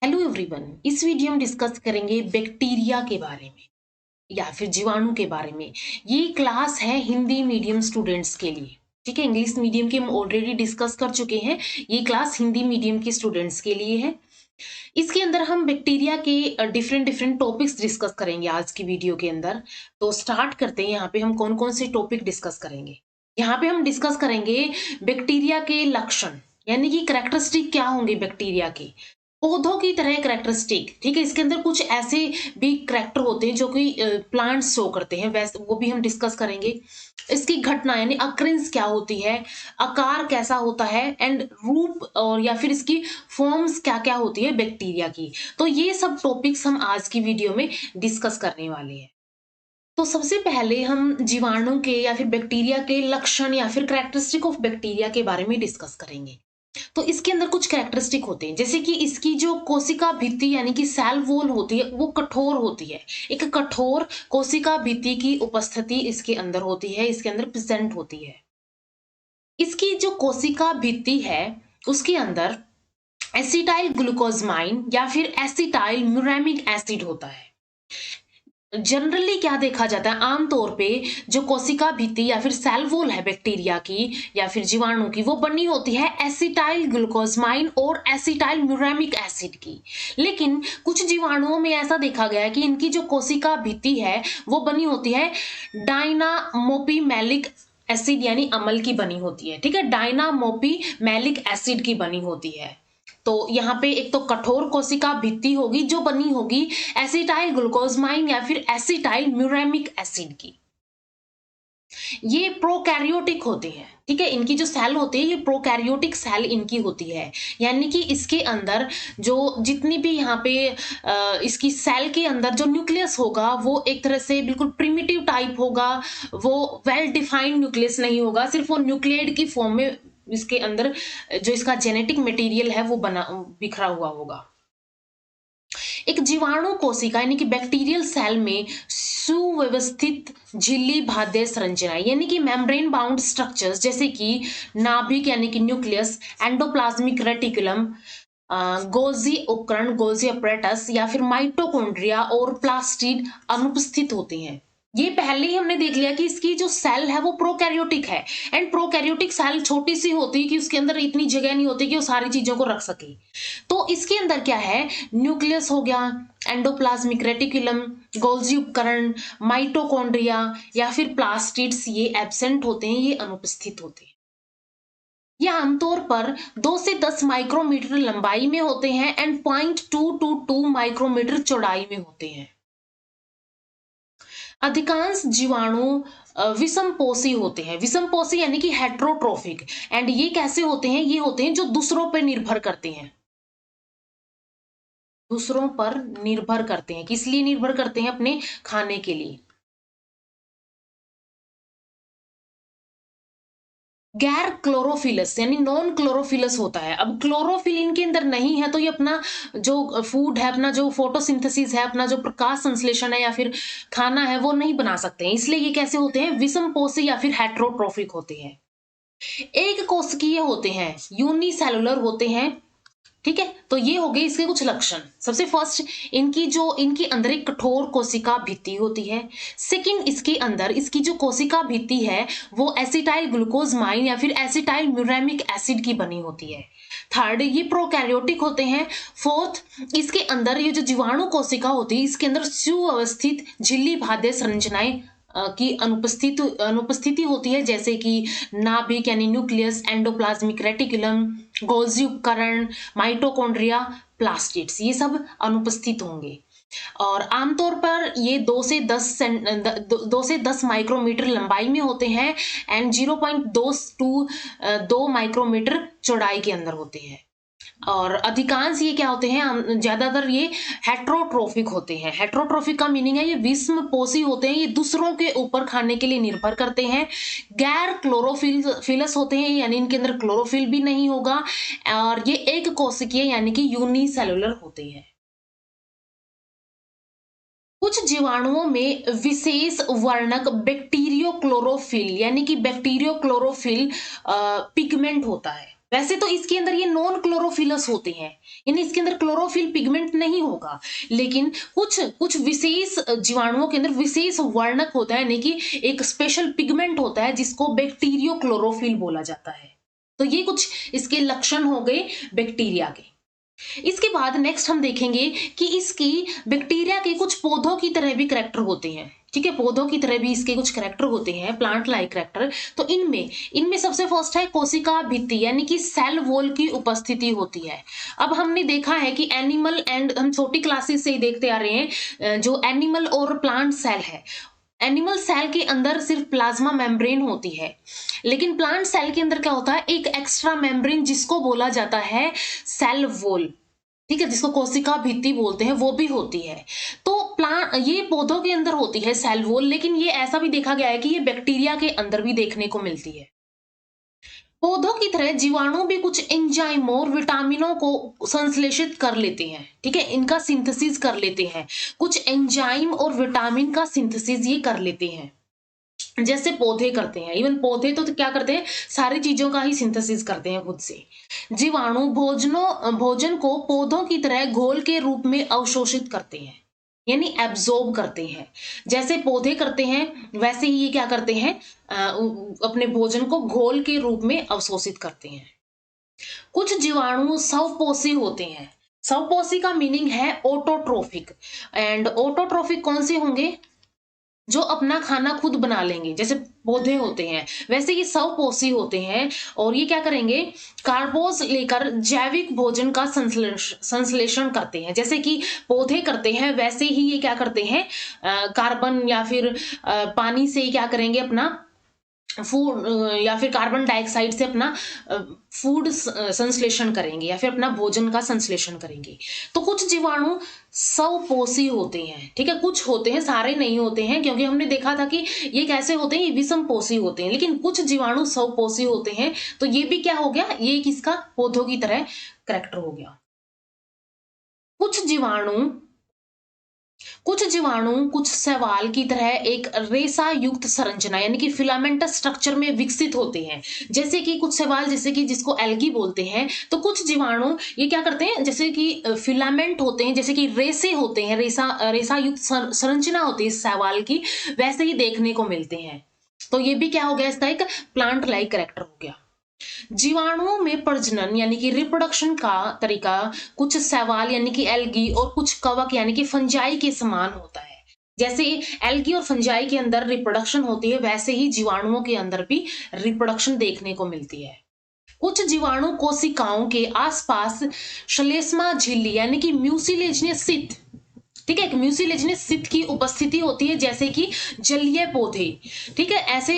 Hello everyone. इस video में discuss करेंगे बैक्टीरिया के बारे में या फिर जीवाणु के बारे में। ये क्लास है हिंदी मीडियम स्टूडेंट्स के लिए। ठीक है, इंग्लिश मीडियम की हम ऑलरेडी डिस्कस कर चुके हैं। ये क्लास हिंदी मीडियम के स्टूडेंट्स के लिए है। इसके अंदर हम बैक्टीरिया के डिफरेंट डिफरेंट टॉपिक्स डिस्कस करेंगे आज की वीडियो के अंदर। तो स्टार्ट करते हैं। यहाँ पे हम कौन कौन से टॉपिक डिस्कस करेंगे। यहाँ पे हम डिस्कस करेंगे बैक्टीरिया के लक्षण, यानी कि कैरेक्टरिस्टिक क्या होंगे बैक्टीरिया के, पौधों की तरह कैरेक्टरिस्टिक। ठीक है, इसके अंदर कुछ ऐसे भी कैरेक्टर होते हैं जो कि प्लांट्स शो करते हैं, वैसे वो भी हम डिस्कस करेंगे। इसकी घटना यानी अक्रेंस क्या होती है, आकार कैसा होता है, एंड रूप और या फिर इसकी फॉर्म्स क्या क्या होती है बैक्टीरिया की। तो ये सब टॉपिक्स हम आज की वीडियो में डिस्कस करने वाले हैं। तो सबसे पहले हम जीवाणु के या फिर बैक्टीरिया के लक्षण या फिर कैरेक्टरिस्टिक ऑफ बैक्टीरिया के बारे में डिस्कस करेंगे। तो इसके अंदर कुछ कैरेक्टरिस्टिक होते हैं, जैसे कि इसकी जो कोशिका भित्ति यानी कि सेल वॉल होती है वो कठोर होती है। एक कठोर कोशिका भित्ति की उपस्थिति इसके अंदर होती है, इसके अंदर प्रेजेंट होती है। इसकी जो कोशिका भित्ति है उसके अंदर एसिटाइल ग्लूकोजमाइन या फिर एसिटाइल म्यूरेमिक एसिड होता है। जनरली क्या देखा जाता है, आमतौर पे जो कोशिका भित्ति या फिर सेल वॉल है बैक्टीरिया की या फिर जीवाणु की, वो बनी होती है एसिटाइल ग्लूकोजमाइन और एसिटाइल म्यूरेमिक एसिड की। लेकिन कुछ जीवाणुओं में ऐसा देखा गया है कि इनकी जो कोशिका भित्ति है वो बनी होती है डायनामोपिमेलिक एसिड यानी अम्ल की बनी होती है। ठीक है, डायनामोपिमेलिक एसिड की बनी होती है। तो यहाँ पे एक तो कठोर कोशिका भित्ति होगी जो बनी होगी एसिटाइल ग्लूकोजमाइन या फिर एसिटाइल म्यूरेमिक एसिड की। ये प्रोकैरियोटिक होते हैं। ठीक है, इनकी जो सेल होती है ये प्रोकैरियोटिक सेल इनकी होती है, यानी कि इसके अंदर जो जितनी भी यहाँ पे इसकी सेल के अंदर जो न्यूक्लियस होगा वो एक तरह से बिल्कुल प्रिमिटिव टाइप होगा। वो वेल डिफाइंड न्यूक्लियस नहीं होगा, सिर्फ वो न्यूक्लियड की फॉर्म में इसके अंदर जो इसका जेनेटिक मटेरियल है वो बना बिखरा हुआ होगा। एक जीवाणु कोशिका यानी कि बैक्टीरियल सेल में सुव्यवस्थित झिल्ली बाध्य संरचना यानी कि मेम्ब्रेन बाउंड स्ट्रक्चर्स जैसे कि नाभिक यानी कि न्यूक्लियस, एंडोप्लाज्मिक रेटिकुलम, गोल्जी उपकरण गोल्जी अपरेटस या फिर माइटोकॉन्ड्रिया और प्लास्टिड अनुपस्थित होते हैं। ये पहले ही हमने देख लिया कि इसकी जो सेल है वो प्रोकैरियोटिक है, एंड प्रोकैरियोटिक सेल छोटी सी होती है कि उसके अंदर इतनी जगह नहीं होती कि वो सारी चीजों को रख सके। तो इसके अंदर क्या है, न्यूक्लियस हो गया, एंडोप्लाज्मिक रेटिकुलम, गोल्जी उपकरण, माइटोकॉन्ड्रिया या फिर प्लास्टिड्स, ये एब्सेंट होते हैं, ये अनुपस्थित होते हैं। ये आमतौर पर 2 से 10 माइक्रोमीटर लंबाई में होते हैं एंड 0.2 to 2 माइक्रोमीटर चौड़ाई में होते हैं। अधिकांश जीवाणु विषमपोषी होते हैं। विषमपोषी यानी कि हेट्रोट्रोफिक। एंड ये कैसे होते हैं, ये होते हैं जो दूसरों पर निर्भर करते हैं। दूसरों पर निर्भर करते हैं, किस लिए निर्भर करते हैं, अपने खाने के लिए। गैर क्लोरोफिलस यानी नॉन क्लोरोफिलस होता है। अब क्लोरोफिल इनके अंदर नहीं है तो ये अपना जो फूड है, अपना जो फोटोसिंथेसिस है, अपना जो प्रकाश संश्लेषण है या फिर खाना है वो नहीं बना सकते हैं। इसलिए ये कैसे होते हैं, विषमपोषी या फिर हेट्रोट्रोफिक होते हैं। एक कोशिकीय होते हैं, यूनिसेलुलर होते हैं। ठीक है, तो ये हो गए इसके कुछ लक्षण। सबसे फर्स्ट, इनकी अंदर एक कठोर कोशिका भित्ति होती है। सेकंड, इसके अंदर इसकी जो कोशिका भित्ति है वो एसिटाइल ग्लूकोजमाइन या फिर एसिटाइल म्यूरेमिक एसिड की बनी होती है। थर्ड, ये प्रोकैरियोटिक होते हैं। फोर्थ, इसके अंदर ये जो जीवाणु कोशिका होती है इसके अंदर सुव्यवस्थित झिल्ली बाध्य संरचनाएं की अनुपस्थिति होती है, जैसे कि नाभिक यानी न्यूक्लियस, एंडोप्लाज्मिक रेटिकुलम, गोल्जी उपकरण, माइटोकॉन्ड्रिया, प्लास्टिड्स, ये सब अनुपस्थित होंगे। और आमतौर पर ये 2 से 10 माइक्रोमीटर लंबाई में होते हैं एंड 0.2 to 2 माइक्रोमीटर चौड़ाई के अंदर होते हैं। और अधिकांश ये क्या होते हैं, ज्यादातर ये हेट्रोट्रोफिक होते हैं। हेट्रोट्रोफिक का मीनिंग है ये विषमपोषी होते हैं, ये दूसरों के ऊपर खाने के लिए निर्भर करते हैं। गैर क्लोरोफिलस होते हैं, यानी इनके अंदर क्लोरोफिल भी नहीं होगा। और ये एक कोशिकीय यानी कि यूनिसेलुलर होते हैं। कुछ जीवाणुओं में विशेष वर्णक बैक्टीरियो क्लोरोफिल यानी कि बैक्टीरियो क्लोरोफिल पिगमेंट होता है। वैसे तो इसके अंदर ये नॉन क्लोरोफिलस होते हैं, यानी इसके अंदर क्लोरोफिल पिगमेंट नहीं होगा, लेकिन कुछ कुछ विशेष जीवाणुओं के अंदर विशेष वर्णक होता है, यानी कि एक स्पेशल पिगमेंट होता है जिसको बैक्टीरियो क्लोरोफिल बोला जाता है। तो ये कुछ इसके लक्षण हो गए बैक्टीरिया के। इसके बाद नेक्स्ट हम देखेंगे कि इसकी बैक्टीरिया के कुछ पौधों की तरह भी करैक्टर होते हैं, ठीक है, पौधों की तरह भी इसके कुछ करैक्टर होते हैं, प्लांट लाइक करैक्टर। तो इनमें इनमें सबसे फर्स्ट है कोशिका भित्ति, यानी कि सेल वॉल की उपस्थिति होती है। अब हमने देखा है कि एनिमल एंड हम छोटी क्लासेस से ही देखते आ रहे हैं, जो एनिमल और प्लांट सेल है, एनिमल सेल के अंदर सिर्फ प्लाज्मा मेम्ब्रेन होती है, लेकिन प्लांट सेल के अंदर क्या होता है, एक एक्स्ट्रा मेम्ब्रेन जिसको बोला जाता है सेल वॉल, ठीक है, जिसको कोशिका भित्ति बोलते हैं, वो भी होती है। तो प्लांट ये पौधों के अंदर होती है सेल वॉल, लेकिन ये ऐसा भी देखा गया है कि ये बैक्टीरिया के अंदर भी देखने को मिलती है। पौधों की तरह जीवाणु भी कुछ एंजाइम और विटामिनों को संश्लेषित कर लेते हैं, ठीक है, इनका सिंथेसिस कर लेते हैं, कुछ एंजाइम और विटामिन का सिंथेसिस ये कर लेते हैं, जैसे पौधे करते हैं। इवन पौधे तो क्या करते हैं, सारी चीजों का ही सिंथेसिस करते हैं खुद से। जीवाणु भोजन को पौधों की तरह घोल के रूप में अवशोषित करते हैं, यानी एब्जॉर्ब करते हैं। जैसे पौधे करते हैं वैसे ही ये क्या करते हैं, अपने भोजन को घोल के रूप में अवशोषित करते हैं। कुछ जीवाणु स्वपोषी होते हैं। स्वपोषी का मीनिंग है ऑटोट्रोफिक, एंड ऑटोट्रोफिक कौन से होंगे, जो अपना खाना खुद बना लेंगे, जैसे पौधे होते हैं, वैसे ये स्वपोषी होते हैं, और ये क्या करेंगे, कार्बोज लेकर जैविक भोजन का संश्लेषण करते हैं। जैसे कि पौधे करते हैं वैसे ही ये क्या करते हैं, कार्बन या फिर पानी से क्या करेंगे, अपना फूड या फिर कार्बन डाइऑक्साइड से अपना फूड संश्लेषण करेंगे, या फिर अपना भोजन का संश्लेषण करेंगे। तो कुछ जीवाणु स्वपोषी होते हैं, ठीक है, कुछ होते हैं, सारे नहीं होते हैं, क्योंकि हमने देखा था कि ये कैसे होते हैं, ये विषमपोषी होते हैं, लेकिन कुछ जीवाणु स्वपोषी होते हैं। तो ये भी क्या हो गया, ये किसका, पौधों की तरह करैक्टर हो गया। कुछ जीवाणु कुछ शैवाल की तरह एक रेशा युक्त संरचना, यानी कि फिलामेंटस स्ट्रक्चर में विकसित होते हैं। जैसे कि कुछ शैवाल, जैसे कि जिसको एल्गी बोलते हैं, तो कुछ जीवाणु ये क्या करते हैं, जैसे कि फिलामेंट होते हैं, जैसे कि रेसे होते हैं, रेशा युक्त संरचना होती है शैवाल की, वैसे ही देखने को मिलते हैं। तो ये भी क्या हो गया, इसका एक प्लांट लाइक कैरेक्टर हो गया। जीवाणुओं में प्रजनन यानी कि रिप्रोडक्शन का तरीका कुछ शैवाल यानी कि एल्गी और कुछ कवक यानी कि फंजाई के समान होता है। जैसे एल्गी और फंजाई के अंदर रिप्रोडक्शन होती है, वैसे ही जीवाणुओं के अंदर भी रिप्रोडक्शन देखने को मिलती है। कुछ जीवाणु कोशिकाओं के आसपास श्लेष्मा झिल्ली यानी कि म्यूसिलेजियस सित, ठीक है, म्यूसिलेजियस सित की उपस्थिति होती है, जैसे कि जलीय पौधे, ठीक है, ऐसे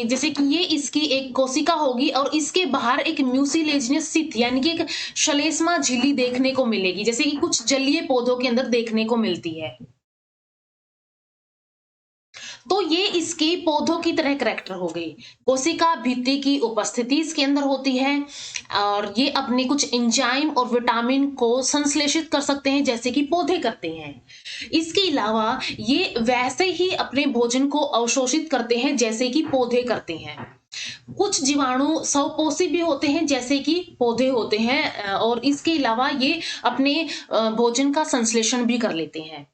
जैसे कि ये इसकी एक कोशिका होगी और इसके बाहर एक म्यूसिलेजियस सित यानी कि एक श्लेष्मा झिल्ली देखने को मिलेगी, जैसे कि कुछ जलीय पौधों के अंदर देखने को मिलती है। तो ये इसके पौधों की तरह करैक्टर हो गई। कोशिका भित्ति की उपस्थिति इसके अंदर होती है, और ये अपने कुछ एंजाइम और विटामिन को संश्लेषित कर सकते हैं, जैसे कि पौधे करते हैं। इसके अलावा ये वैसे ही अपने भोजन को अवशोषित करते हैं, जैसे कि पौधे करते हैं। कुछ जीवाणु स्वपोषी भी होते हैं, जैसे कि पौधे होते हैं, और इसके अलावा ये अपने भोजन का संश्लेषण भी कर लेते हैं।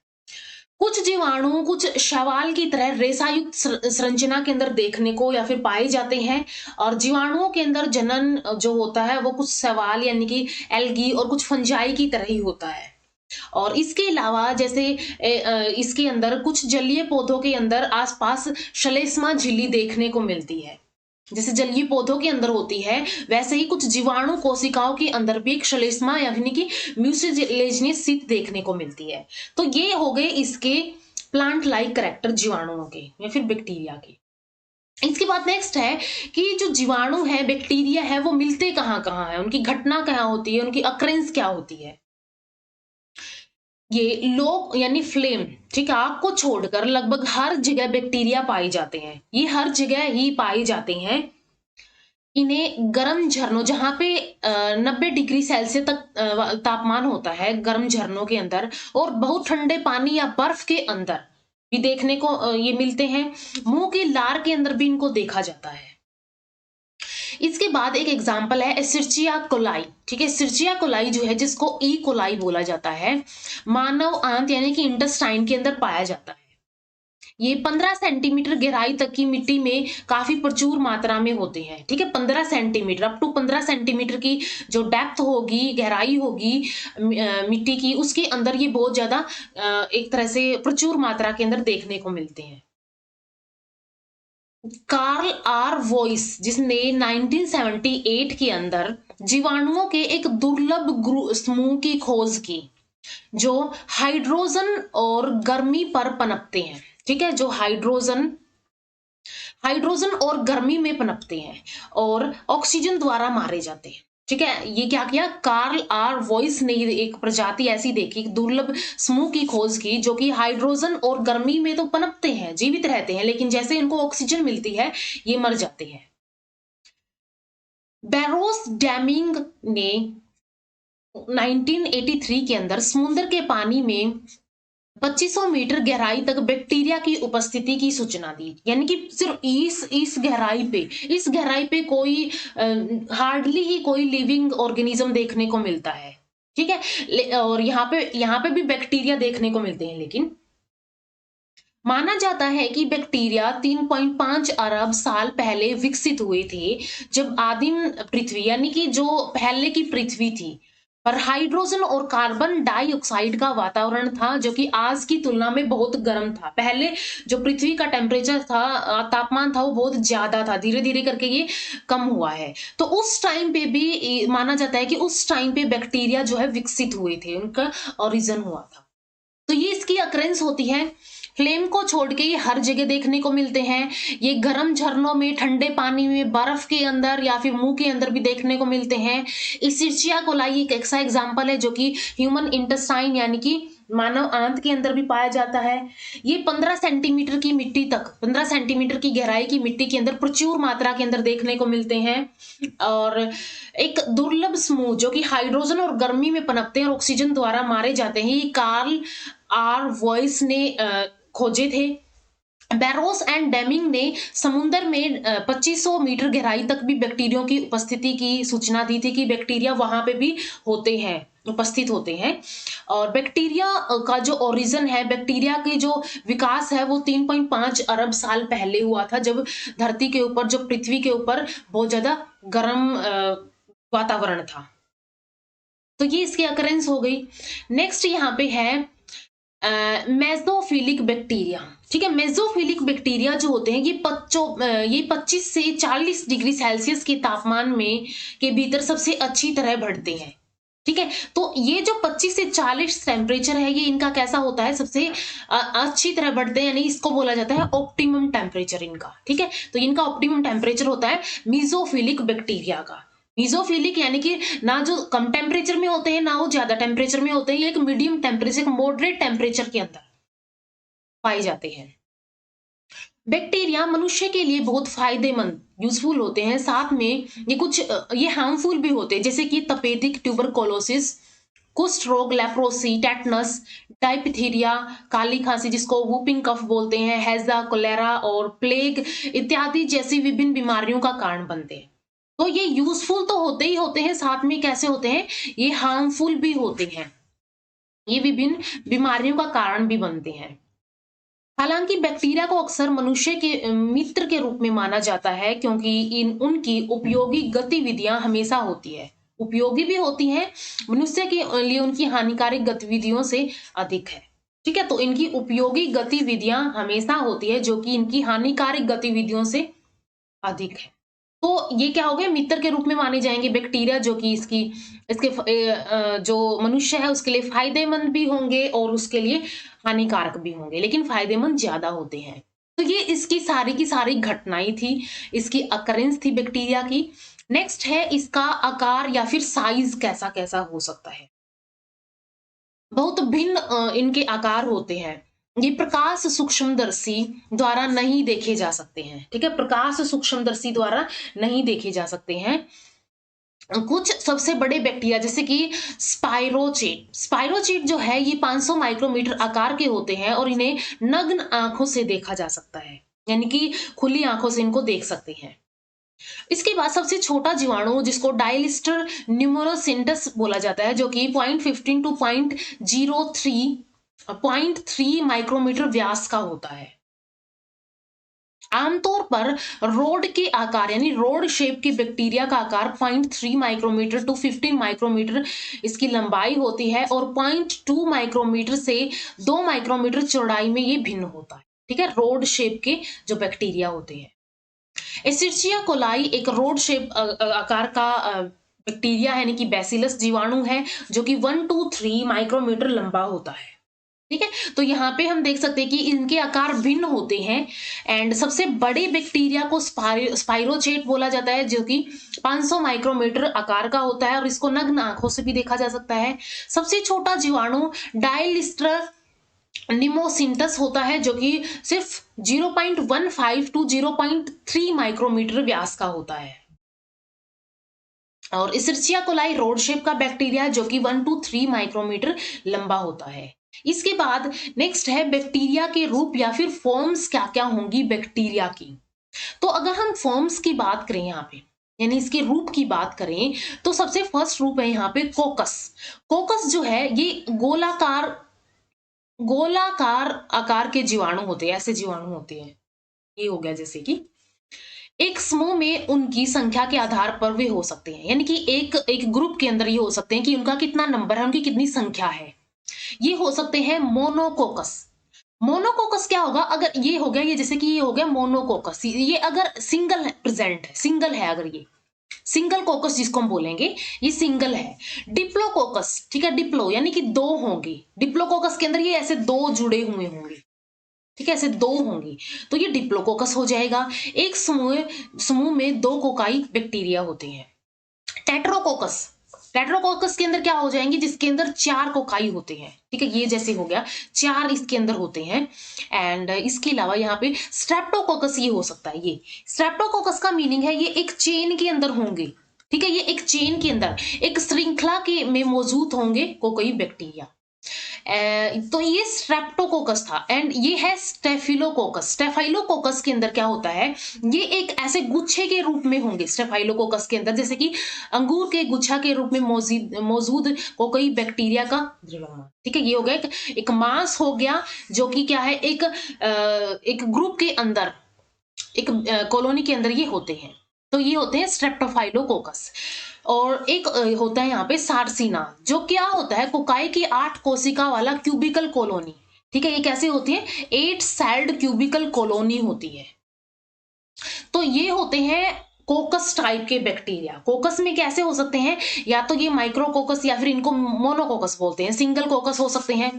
कुछ जीवाणु कुछ शैवाल की तरह रेशायुक्त संरचना के अंदर देखने को या फिर पाए जाते हैं, और जीवाणुओं के अंदर जनन जो होता है वो कुछ शैवाल यानी कि एल्गी और कुछ फंजाई की तरह ही होता है। और इसके अलावा जैसे इसके अंदर कुछ जलीय पौधों के अंदर आसपास श्लेष्मा झिल्ली देखने को मिलती है, जैसे जलीय पौधों के अंदर होती है, वैसे ही कुछ जीवाणु कोशिकाओं के अंदर भी एक श्लेष्मा यानी कि म्यूसिलेजियस सित देखने को मिलती है। तो ये हो गए इसके प्लांट लाइक कैरेक्टर जीवाणुओं के या फिर बैक्टीरिया के। इसके बाद नेक्स्ट है कि जो जीवाणु है, बैक्टीरिया है, वो मिलते कहाँ कहाँ है, उनकी घटना क्या होती है, उनकी अक्रेंस क्या होती है। ये लोग यानी फ्लेम, ठीक है, आग को छोड़कर लगभग हर जगह बैक्टीरिया पाए जाते हैं, ये हर जगह ही पाए जाते हैं। इन्हें गर्म झरनों, जहां पे 90 डिग्री सेल्सियस तक तापमान होता है गर्म झरनों के अंदर, और बहुत ठंडे पानी या बर्फ के अंदर भी देखने को ये मिलते हैं। मुंह की लार के अंदर भी इनको देखा जाता है। इसके बाद एक एग्जाम्पल है एसिर्चिया कोलाई। ठीक है, एसिर्चिया कोलाई जो है, जिसको ई कोलाई बोला जाता है, मानव आंत यानी कि इंटेस्टाइन के अंदर पाया जाता है। ये 15 सेंटीमीटर गहराई तक की मिट्टी में काफी प्रचुर मात्रा में होते हैं। ठीक है, 15 सेंटीमीटर, अप टू 15 सेंटीमीटर की जो डेप्थ होगी, गहराई होगी मिट्टी की, उसके अंदर ये बहुत ज्यादा एक तरह से प्रचुर मात्रा के अंदर देखने को मिलते हैं। कार्ल आर वॉइस, जिसने 1978 के अंदर जीवाणुओं के एक दुर्लभ समूह की खोज की जो हाइड्रोजन और गर्मी पर पनपते हैं। ठीक है, जो हाइड्रोजन और गर्मी में पनपते हैं और ऑक्सीजन द्वारा मारे जाते हैं। ठीक है, ये क्या किया, कार्ल आर वॉइस ने एक प्रजाति ऐसी देखी, दुर्लभ समूह की खोज की जो कि हाइड्रोजन और गर्मी में तो पनपते हैं, जीवित रहते हैं, लेकिन जैसे इनको ऑक्सीजन मिलती है ये मर जाते हैं। बैरोस डैमिंग ने 1983 के अंदर समुद्र के पानी में 2500 मीटर गहराई तक बैक्टीरिया की उपस्थिति की सूचना दी। यानी कि सिर्फ इस गहराई पे कोई हार्डली ही कोई लिविंग ऑर्गेनिज्म देखने को मिलता है। ठीक है, और यहाँ पे भी बैक्टीरिया देखने को मिलते हैं, लेकिन माना जाता है कि बैक्टीरिया 3.5 अरब साल पहले विकसित हुए थे, जब आदिम पृथ्वी यानी कि जो पहले की पृथ्वी थी पर हाइड्रोजन और कार्बन डाइऑक्साइड का वातावरण था, जो कि आज की तुलना में बहुत गर्म था। पहले जो पृथ्वी का टेम्परेचर था, तापमान था, वो बहुत ज्यादा था, धीरे धीरे करके ये कम हुआ है। तो उस टाइम पे भी माना जाता है कि उस टाइम पे बैक्टीरिया जो है विकसित हुए थे, उनका ओरिजिन हुआ था। तो ये इसकी अक्रेंस होती है। फ्लेम को छोड़ के ये हर जगह देखने को मिलते हैं। ये गर्म झरनों में, ठंडे पानी में, बर्फ के अंदर या फिर मुंह के अंदर भी देखने को मिलते हैं। इसिर्चिया कोलाई एक ऐसा एग्जाम्पल है जो कि ह्यूमन इंटेस्टाइन यानी कि मानव आंत के अंदर भी पाया जाता है। ये 15 सेंटीमीटर की मिट्टी तक, 15 सेंटीमीटर की गहराई की मिट्टी के अंदर प्रचुर मात्रा के अंदर देखने को मिलते हैं। और एक दुर्लभ समूह जो कि हाइड्रोजन और गर्मी में पनपते हैं और ऑक्सीजन द्वारा मारे जाते हैं, ये कार्ल आर वॉइस ने खोजे थे। बैरोस एंड डेमिंग ने समुद्र में 2500 मीटर गहराई तक भी बैक्टीरिया की उपस्थिति की सूचना दी थी कि बैक्टीरिया वहां पे भी होते हैं, उपस्थित होते हैं। और बैक्टीरिया का जो ओरिजिन है, बैक्टीरिया की जो विकास है, वो 3.5 अरब साल पहले हुआ था, जब धरती के ऊपर, जो पृथ्वी के ऊपर बहुत ज्यादा गर्म वातावरण था। तो ये इसकी अकरेंस हो गई। नेक्स्ट यहाँ पे है मेसोफिलिक बैक्टीरिया। ठीक है, मेसोफिलिक बैक्टीरिया जो होते हैं ये 25 से 40 डिग्री सेल्सियस के तापमान में के भीतर सबसे अच्छी तरह बढ़ते हैं। ठीक है, तो ये जो 25 से 40 टेम्परेचर है, ये इनका कैसा होता है, सबसे अच्छी तरह बढ़ते हैं, यानी इसको बोला जाता है ऑप्टिमम टेम्परेचर इनका। ठीक है, तो इनका ऑप्टिमम टेम्परेचर होता है मीजोफिलिक बैक्टीरिया का। मीजोफिलिक यानी कि ना जो कम टेम्परेचर में होते हैं, ना वो ज्यादा टेम्परेचर में होते हैं, ये एक मीडियम टेम्परेचर, मॉडरेट टेम्परेचर के अंदर पाए जाते हैं। बैक्टीरिया मनुष्य के लिए बहुत फायदेमंद, यूजफुल होते हैं। साथ में ये हार्मफुल भी होते हैं, जैसे कि तपेदिक ट्यूबरकुलोसिस, कुष्ठ रोग, लेप्रोसी, टेटनस, डायपिथीरिया, काली खांसी जिसको वूपिंग कफ बोलते हैं, हैजा, कोलेरा और प्लेग इत्यादि जैसी विभिन्न बीमारियों का कारण बनते हैं। तो ये यूजफुल तो होते ही होते हैं, साथ में कैसे होते हैं, ये हार्मफुल भी होते हैं, ये विभिन्न बीमारियों का कारण भी बनते हैं। हालांकि बैक्टीरिया को अक्सर मनुष्य के मित्र के रूप में माना जाता है, क्योंकि उनकी उपयोगी गतिविधियां हमेशा होती है, उपयोगी भी होती हैं, मनुष्य के लिए उनकी हानिकारक गतिविधियों से अधिक है। ठीक है, तो इनकी उपयोगी गतिविधियां हमेशा होती है जो कि इनकी हानिकारक गतिविधियों से अधिक है। तो ये क्या हो गए, मित्र के रूप में माने जाएंगे बैक्टीरिया, जो कि इसके जो मनुष्य है उसके लिए फायदेमंद भी होंगे और उसके लिए हानिकारक भी होंगे, लेकिन फायदेमंद ज्यादा होते हैं। तो ये इसकी की सारी घटनाएं थी, इसकी अकरेंस थी बैक्टीरिया की। नेक्स्ट है इसका आकार या फिर साइज कैसा कैसा हो सकता है। बहुत भिन्न इनके आकार होते हैं। ये प्रकाश सूक्ष्मदर्शी द्वारा नहीं देखे जा सकते हैं। ठीक है, प्रकाश सूक्ष्मदर्शी द्वारा नहीं देखे जा सकते हैं। कुछ सबसे बड़े बैक्टीरिया जैसे कि स्पाइरोचीट जो है, ये 500 माइक्रोमीटर आकार के होते हैं और इन्हें नग्न आंखों से देखा जा सकता है, यानी कि खुली आंखों से इनको देख सकते हैं। इसके बाद सबसे छोटा जीवाणु जिसको डायलिस्टर न्यूमरोसिंटस बोला जाता है, जो कि 0.15 टू 0.03 माइक्रोमीटर व्यास का होता है। आमतौर पर रोड के आकार यानी रोड शेप के बैक्टीरिया का आकार 0.3 माइक्रोमीटर टू 15 माइक्रोमीटर इसकी लंबाई होती है और 0.2 माइक्रोमीटर से 2 माइक्रोमीटर चौड़ाई में ये भिन्न होता है। ठीक है, रोड शेप के जो बैक्टीरिया होते हैं। एसिर्चिया कोलाई एक रोड शेप आकार का बैक्टीरिया है, यानी कि बैसिलस जीवाणु है, जो कि 1 to 3 माइक्रोमीटर लंबा होता है। ठीक है, तो यहाँ पे हम देख सकते हैं कि इनके आकार भिन्न होते हैं। एंड सबसे बड़े बैक्टीरिया को स्पाइरोचेट बोला जाता है, जो कि 500 माइक्रोमीटर आकार का होता है और इसको नग्न आंखों से भी देखा जा सकता है। सबसे छोटा जीवाणु डायलिस्टर निमोसिंटस होता है, जो कि सिर्फ 0.15 टू 0.3 माइक्रोमीटर व्यास का होता है। और इसर्चिया कोलाई रोड शेप का बैक्टीरिया, जो कि 1 to 3 माइक्रोमीटर लंबा होता है। इसके बाद नेक्स्ट है बैक्टीरिया के रूप या फिर फॉर्म्स क्या क्या होंगी बैक्टीरिया की। तो अगर हम फॉर्म्स की बात करें यहाँ पे, यानी इसके रूप की बात करें, तो सबसे फर्स्ट रूप है यहाँ पे कोकस। कोकस जो है ये गोलाकार आकार के जीवाणु होते हैं, ऐसे जीवाणु होते हैं। ये हो गया, जैसे कि एक समूह में उनकी संख्या के आधार पर वे हो सकते हैं, यानी कि एक ग्रुप के अंदर ये हो सकते हैं कि उनका कितना नंबर है, उनकी कितनी संख्या है। ये हो सकते हैं मोनोकोकस। मोनोकोकस क्या होगा, अगर ये हो गया, ये जैसे कि ये हो गया मोनोकोकस, ये अगर सिंगल है, प्रेजेंट है, सिंगल है, अगर ये सिंगल कोकस जिसको हम बोलेंगे, ये सिंगल है। डिप्लोकोकस, ठीक है, डिप्लो यानी कि दो होंगे, डिप्लोकोकस के अंदर ये ऐसे दो जुड़े हुए होंगे। ठीक है, ऐसे दो होंगी तो ये डिप्लोकोकस हो जाएगा। एक समूह में 2 कोकाई बैक्टीरिया होते हैं। टेट्रोकोकस, टेट्रोकोकस के अंदर क्या हो जाएंगे, जिसके अंदर 4 कोकाई होते हैं। ठीक है, ये जैसे हो गया, 4 इसके अंदर होते हैं। एंड इसके अलावा यहाँ पे स्ट्रेप्टोकोकस ये हो सकता है। ये स्ट्रेप्टोकोकस का मीनिंग है ये एक चेन के अंदर होंगे। ठीक है, ये एक चेन के अंदर एक श्रृंखला के में मौजूद होंगे कोई बैक्टीरिया। तो ये स्ट्रेप्टोकोकस था। एंड ये है स्टेफिलोकोकस। स्टेफाइलोकोकस के अंदर क्या होता है, ये एक ऐसे गुच्छे के रूप में होंगे स्टेफाइलोकोकस के अंदर, जैसे कि अंगूर के गुच्छा के रूप में मौजूद कोई बैक्टीरिया का द्रव्यमान। ठीक है, ये हो गया एक मास हो गया, जो कि क्या है, एक ग्रुप के अंदर, एक कॉलोनी के अंदर ये होते हैं। तो ये होते हैं स्ट्रेप्टोफाइलोकोकस। और एक होता है यहाँ पे सार्सिना, जो क्या होता है, कोकाई की 8 कोशिका वाला क्यूबिकल कॉलोनी। ठीक है, ये कैसे होती है, 8 सेल्ड क्यूबिकल कॉलोनी होती है। तो ये होते हैं कोकस टाइप के बैक्टीरिया। कोकस में कैसे हो सकते हैं, या तो ये माइक्रोकोकस या फिर इनको मोनोकोकस बोलते हैं, सिंगल कोकस हो सकते हैं,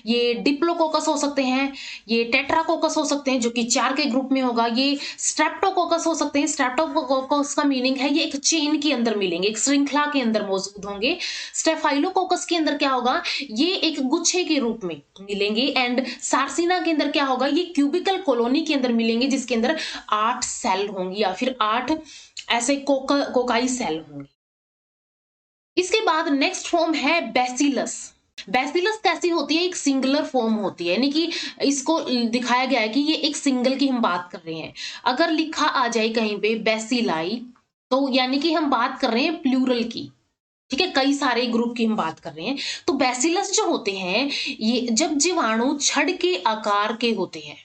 ये डिप्लोकोकस हो सकते हैं, ये टेट्राकोकस हो सकते हैं जो कि 4 के ग्रुप में होगा, ये स्ट्रेप्टोकोकस हो सकते हैं। स्ट्रेप्टोकोकस का मीनिंग है ये एक चेन के अंदर मिलेंगे, एक श्रृंखला के अंदर मौजूद होंगे। स्टेफाइलोकोकस के अंदर क्या होगा, ये एक गुच्छे के रूप में मिलेंगे। एंड सार्सिना के अंदर क्या होगा, ये क्यूबिकल कॉलोनी के अंदर मिलेंगे, जिसके अंदर 8 सेल होंगी या फिर 8 ऐसे कोकाई सेल होंगे। इसके बाद नेक्स्ट फॉर्म है बैसिलस। बैसिलस कैसी होती है, एक सिंगुलर फॉर्म होती है, यानी कि इसको दिखाया गया है कि ये एक सिंगल की हम बात कर रहे हैं। अगर लिखा आ जाए कहीं पे बैसिलाई, तो यानी कि हम बात कर रहे हैं प्लूरल की। ठीक है, कई सारे ग्रुप की हम बात कर रहे हैं। तो बैसिलस जो होते हैं, ये जब जीवाणु छड़ के आकार के होते हैं,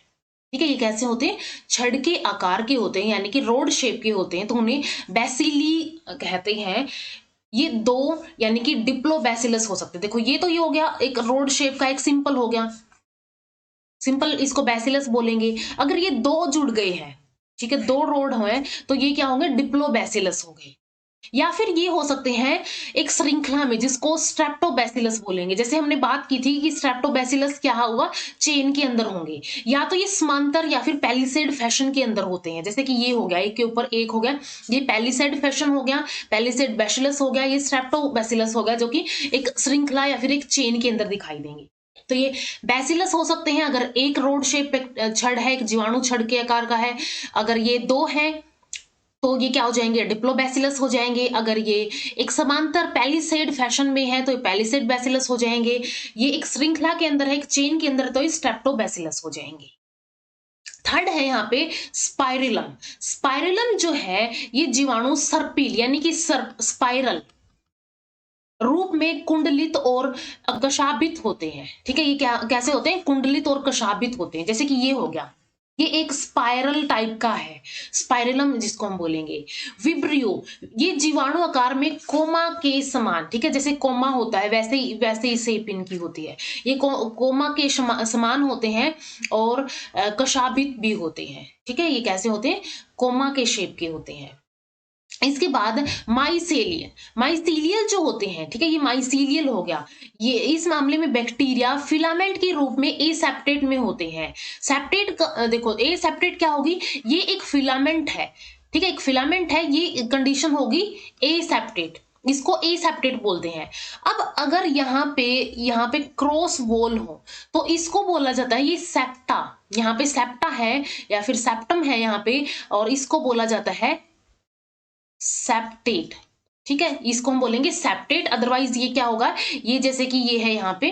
ठीक है, ये कैसे होते हैं, छड़ के आकार के होते हैं, यानी कि रोड शेप के होते हैं, तो उन्हें बैसिली कहते हैं। ये 2 यानी कि डिप्लोबैसिलस हो सकते हैं। देखो, ये तो ये हो गया एक रोड शेप का, एक सिंपल हो गया, सिंपल इसको बैसिलस बोलेंगे। अगर ये 2 जुड़ गए हैं, ठीक है, 2 रोड हैं, तो ये क्या होंगे, डिप्लोबैसिलस हो गए। या फिर ये हो सकते हैं एक श्रृंखला में, जिसको स्ट्रेप्टोबैसिलस बोलेंगे। जैसे हमने बात की थी कि स्ट्रेप्टोबैसिलस क्या हुआ, चेन के अंदर होंगे, या तो ये समांतर या फिर पैलिसेड फैशन के अंदर होते हैं। जैसे कि ये हो गया, एक के ऊपर एक हो गया, ये पैलिसेड फैशन हो गया, पैलिसेड बैसिलस हो गया, ये स्ट्रेप्टोबैसिलस हो गया, जो कि एक श्रृंखला या फिर एक चेन के अंदर दिखाई देंगे। तो ये बैसिलस हो सकते हैं अगर एक रोड शेप छड़ है, एक जीवाणु छड़ के आकार का है। अगर ये 2 हैं तो ये क्या हो जाएंगे, डिप्लोबैसिलस हो जाएंगे। अगर ये एक समांतर पैलिसेड फैशन में है तो ये पैलिसेड बैसिलस हो जाएंगे। ये एक श्रृंखला के अंदर है, एक चेन के अंदर, तो ये स्ट्रेप्टोबैसिलस हो जाएंगे। थर्ड है यहाँ पे स्पाइरलम। स्पाइरलम जो है ये जीवाणु सर्पिल यानी कि स्पाइरल रूप में कुंडलित और कशाभित होते हैं। ठीक है, ये क्या कैसे होते हैं? कुंडलित और कशाभित होते हैं। जैसे कि ये हो गया, ये एक स्पाइरल टाइप का है, स्पाइरलम जिसको हम बोलेंगे। विब्रियो, ये जीवाणु आकार में कोमा के समान, ठीक है, जैसे कोमा होता है वैसे ही शेप इनकी होती है। ये कोमा के समान होते हैं और कशाभित भी होते हैं। ठीक है, ये कैसे होते हैं? कोमा के शेप के होते हैं। इसके बाद माइसीलियल जो होते हैं, ठीक है, ये माइसीलियल हो गया। ये इस मामले में बैक्टीरिया फिलामेंट के रूप में एसेप्टेट में होते हैं। सेप्टेट देखो, एसेप्टेट क्या होगी? ये एक फिलामेंट है, ठीक है, एक फिलामेंट है, ये कंडीशन होगी एसेप्टेट, इसको एसेप्टेट बोलते हैं। अब अगर यहाँ पे क्रॉस वॉल हो तो इसको बोला जाता है ये सेप्टा। यहाँ पे सेप्टा है या फिर सेप्टम है यहाँ पे, और इसको बोला जाता है सेप्टेट। ठीक है, इसको हम बोलेंगे सेप्टेट। अदरवाइज ये क्या होगा? ये जैसे कि ये है यहाँ पे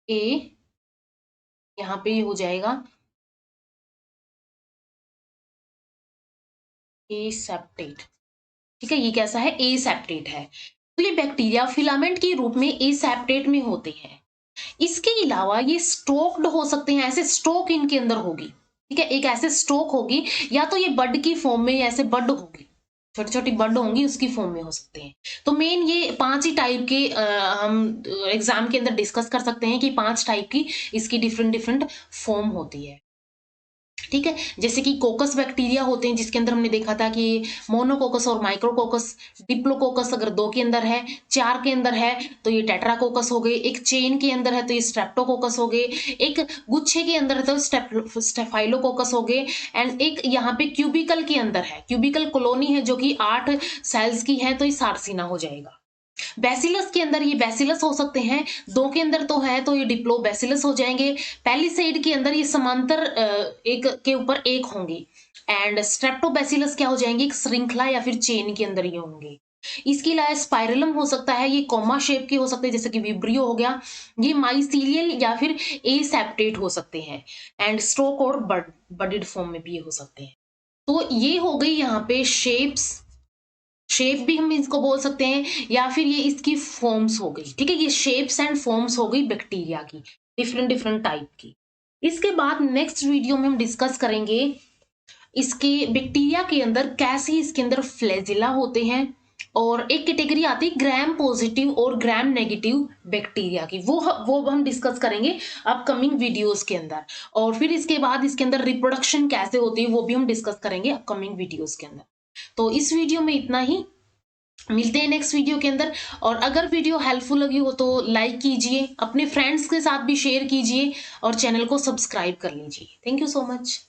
ए, यहाँ पे ये हो जाएगा ए सेप्टेट। ठीक है, ये कैसा है? ए सेप्टेट है। तो ये बैक्टीरिया फिलामेंट के रूप में ए सेप्टेट में होते हैं। इसके अलावा ये स्टोक्ड हो सकते हैं, ऐसे स्टोक इनके अंदर होगी। ठीक है, एक ऐसे स्टोक होगी, या तो ये बड की फॉर्म में ऐसे बड होगी, छोटी छोटी बड होंगी, उसकी फॉर्म में हो सकते हैं। तो मेन ये 5 ही टाइप के हम एग्जाम के अंदर डिस्कस कर सकते हैं कि 5 टाइप की इसकी डिफरेंट फॉर्म होती है। ठीक है, जैसे कि कोकस बैक्टीरिया होते हैं, जिसके अंदर हमने देखा था कि मोनोकोकस और माइक्रोकोकस। डिप्लोकोकस अगर 2 के अंदर है, 4 के अंदर है तो ये टेट्राकोकस हो गए, एक चेन के अंदर है तो ये स्ट्रेप्टोकोकस हो गए, एक गुच्छे के अंदर है तो स्टेफाइलोकोकस हो गए, एंड एक यहाँ पे क्यूबिकल के अंदर है, क्यूबिकल कॉलोनी है जो कि 8 सेल्स की है, तो ये सार्सिना हो जाएगा। बैसिलस के अंदर ये बैसिलस हो सकते हैं, 2 के अंदर तो है तो ये डिप्लो बैसिलस हो जाएंगे। पैलिसेड के अंदर ये समांतर एक के ऊपर एक होंगे, एंड स्ट्रेप्टोबैसिलस क्या हो जाएंगे? एक श्रृंखला या फिर चेन के अंदर ये होंगे। इसके अलावा स्पाइरलम हो सकता है, ये कोमा शेप के हो सकते हैं, जैसे कि विब्रियो हो गया। ये माइसीलियल या फिर एसेप्टेट हो सकते हैं, एंड स्टोक और बडिड फॉर्म में भी ये हो सकते हैं। तो ये हो गई यहाँ पे शेप भी हम इसको बोल सकते हैं, या फिर ये इसकी फॉर्म्स हो गई। ठीक है, ये शेप्स एंड फॉर्म्स हो गई बैक्टीरिया की, डिफरेंट टाइप की। इसके बाद नेक्स्ट वीडियो में हम डिस्कस करेंगे इसके बैक्टीरिया के अंदर कैसे इसके अंदर फ्लैजिला होते हैं, और एक कैटेगरी आती है ग्राम पॉजिटिव और ग्राम नेगेटिव बैक्टीरिया की, वो हम डिस्कस करेंगे अपकमिंग वीडियोस के अंदर। और फिर इसके बाद इसके अंदर रिप्रोडक्शन कैसे होती है वो भी हम डिस्कस करेंगे अपकमिंग वीडियोस के अंदर। तो इस वीडियो में इतना ही, मिलते हैं नेक्स्ट वीडियो के अंदर। और अगर वीडियो हेल्पफुल लगी हो तो लाइक कीजिए, अपने फ्रेंड्स के साथ भी शेयर कीजिए, और चैनल को सब्सक्राइब कर लीजिए। Thank you so much.